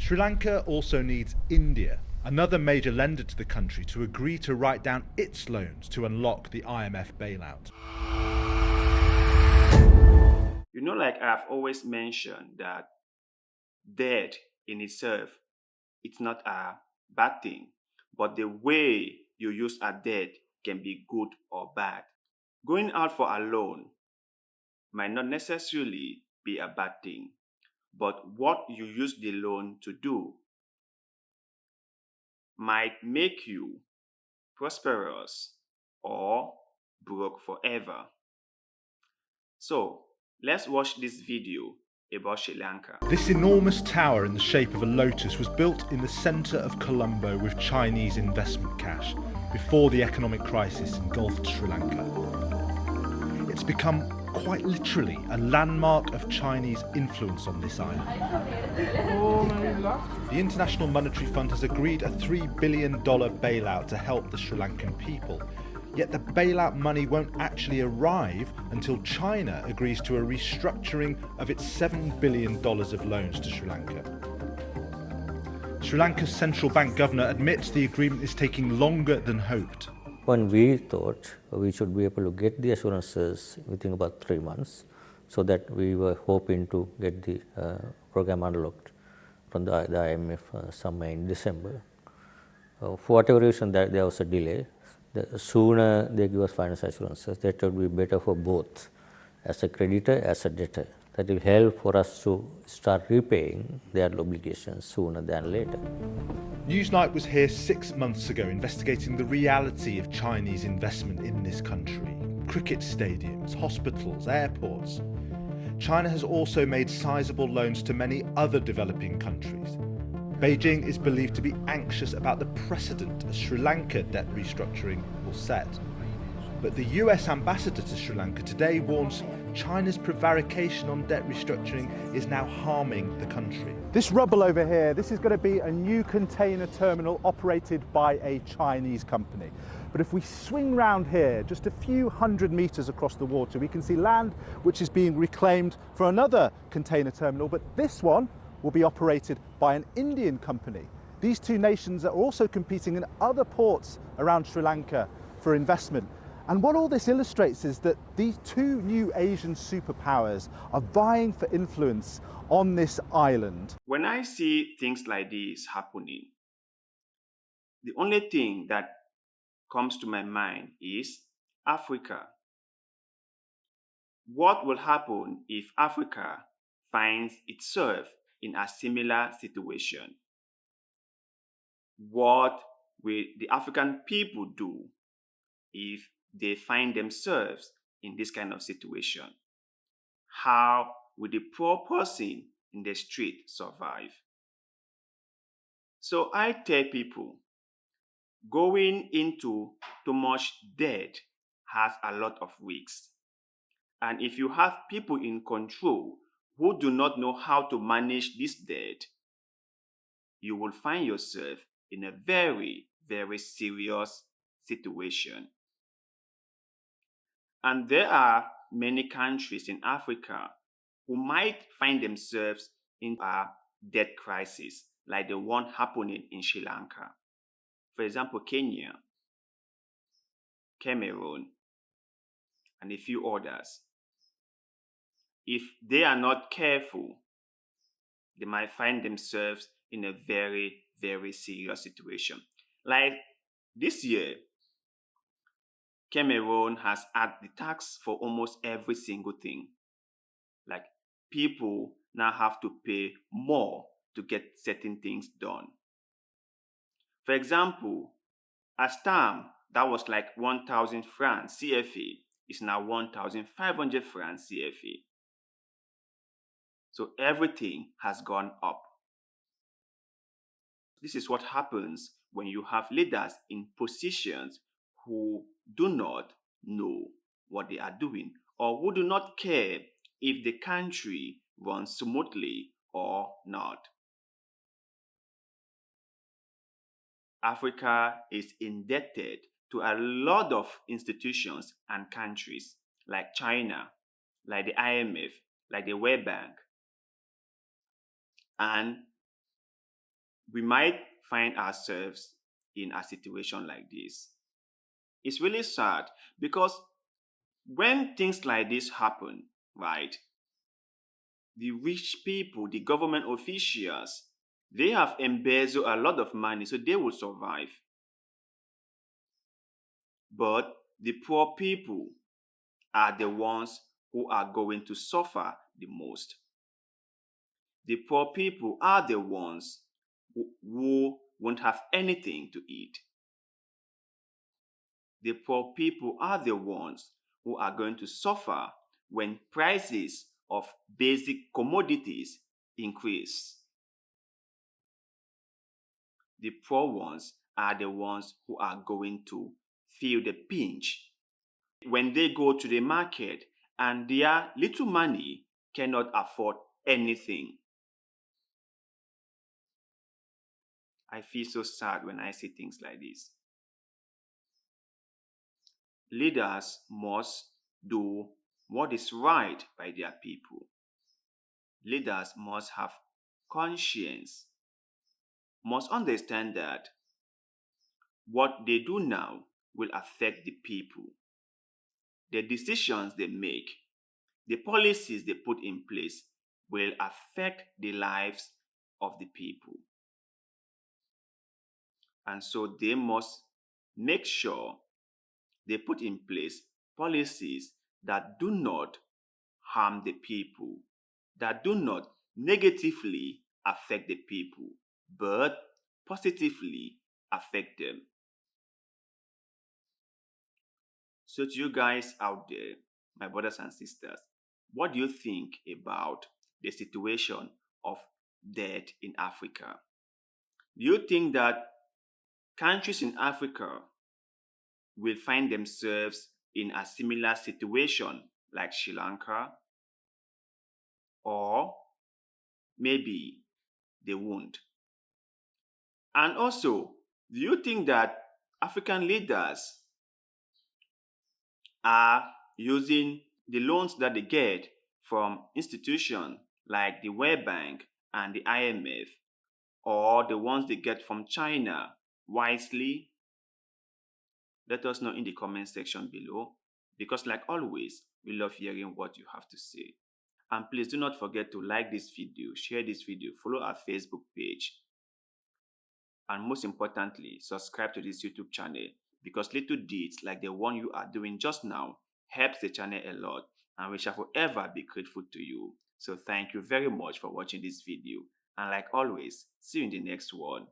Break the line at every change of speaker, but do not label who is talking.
Sri Lanka also needs India, another major lender to the country, to agree to write down its loans to unlock the IMF bailout.
Like I've always mentioned that debt in itself, it's not a bad thing, but the way you use a debt can be good or bad. Going out for a loan might not necessarily be a bad thing, but what you use the loan to do might make you prosperous or broke forever. So let's watch this video about Sri Lanka.
This enormous tower in the shape of a lotus was built in the centre of Colombo with Chinese investment cash before the economic crisis engulfed Sri Lanka. It's become quite literally a landmark of Chinese influence on this island. The International Monetary Fund has agreed a $3 billion bailout to help the Sri Lankan people. Yet the bailout money won't actually arrive until China agrees to a restructuring of its $7 billion of loans to Sri Lanka. Sri Lanka's central bank governor admits the agreement is taking longer than hoped.
When we thought we should be able to get the assurances within about 3 months, so that we were hoping to get the program unlocked from the IMF somewhere in December. For whatever reason that there was a delay, the sooner they give us financial assurances, that would be better for both, as a creditor, as a debtor. That will help for us to start repaying their obligations sooner than later.
Newsnight was here 6 months ago investigating the reality of Chinese investment in this country. Cricket stadiums, hospitals, airports. China has also made sizable loans to many other developing countries. Beijing is believed to be anxious about the precedent a Sri Lanka debt restructuring will set. But the US ambassador to Sri Lanka today warns China's prevarication on debt restructuring is now harming the country. This rubble over here, this is going to be a new container terminal operated by a Chinese company. But if we swing round here, just a few hundred meters across the water, we can see land which is being reclaimed for another container terminal, but this one will be operated by an Indian company. These two nations are also competing in other ports around Sri Lanka for investment. And what all this illustrates is that these two new Asian superpowers are vying for influence on this island.
When I see things like this happening, the only thing that comes to my mind is Africa. What will happen if Africa finds itself in a similar situation? What will the African people do if they find themselves in this kind of situation? How will the poor person in the street survive? So I tell people, going into too much debt has a lot of risks. And if you have people in control who do not know how to manage this debt, you will find yourself in a very, very serious situation. And there are many countries in Africa who might find themselves in a debt crisis, like the one happening in Sri Lanka. For example, Kenya, Cameroon, and a few others. If they are not careful, they might find themselves in a very, very serious situation. Like this year, Cameroon has had the tax for almost every single thing. Like people now have to pay more to get certain things done. For example, a stamp that was like 1,000 francs CFA is now 1,500 francs CFA. So everything has gone up. This is what happens when you have leaders in positions who do not know what they are doing or who do not care if the country runs smoothly or not. Africa is indebted to a lot of institutions and countries like China, like the IMF, like the World Bank. And we might find ourselves in a situation like this. It's really sad because when things like this happen, right, the rich people, the government officials, they have embezzled a lot of money so they will survive. But the poor people are the ones who are going to suffer the most. The poor people are the ones who won't have anything to eat. The poor people are the ones who are going to suffer when prices of basic commodities increase. The poor ones are the ones who are going to feel the pinch when they go to the market and their little money cannot afford anything. I feel so sad when I see things like this. Leaders must do what is right by their people. Leaders must have conscience, must understand that what they do now will affect the people. The decisions they make, the policies they put in place will affect the lives of the people. And so they must make sure they put in place policies that do not harm the people, that do not negatively affect the people, but positively affect them. So, to you guys out there, my brothers and sisters, what do you think about the situation of debt in Africa? Do you think that countries in Africa will find themselves in a similar situation like Sri Lanka? Or maybe they won't. And also, do you think that African leaders are using the loans that they get from institutions like the World Bank and the IMF, or the ones they get from China, wisely? Let us know in the comment section below, because like always, we love hearing what you have to say. And please do not forget to like this video, share this video, follow our Facebook page, and most importantly, subscribe to this YouTube channel, because little deeds like the one you are doing just now helps the channel a lot, and we shall forever be grateful to you. So thank you very much for watching this video, and like always, see you in the next one.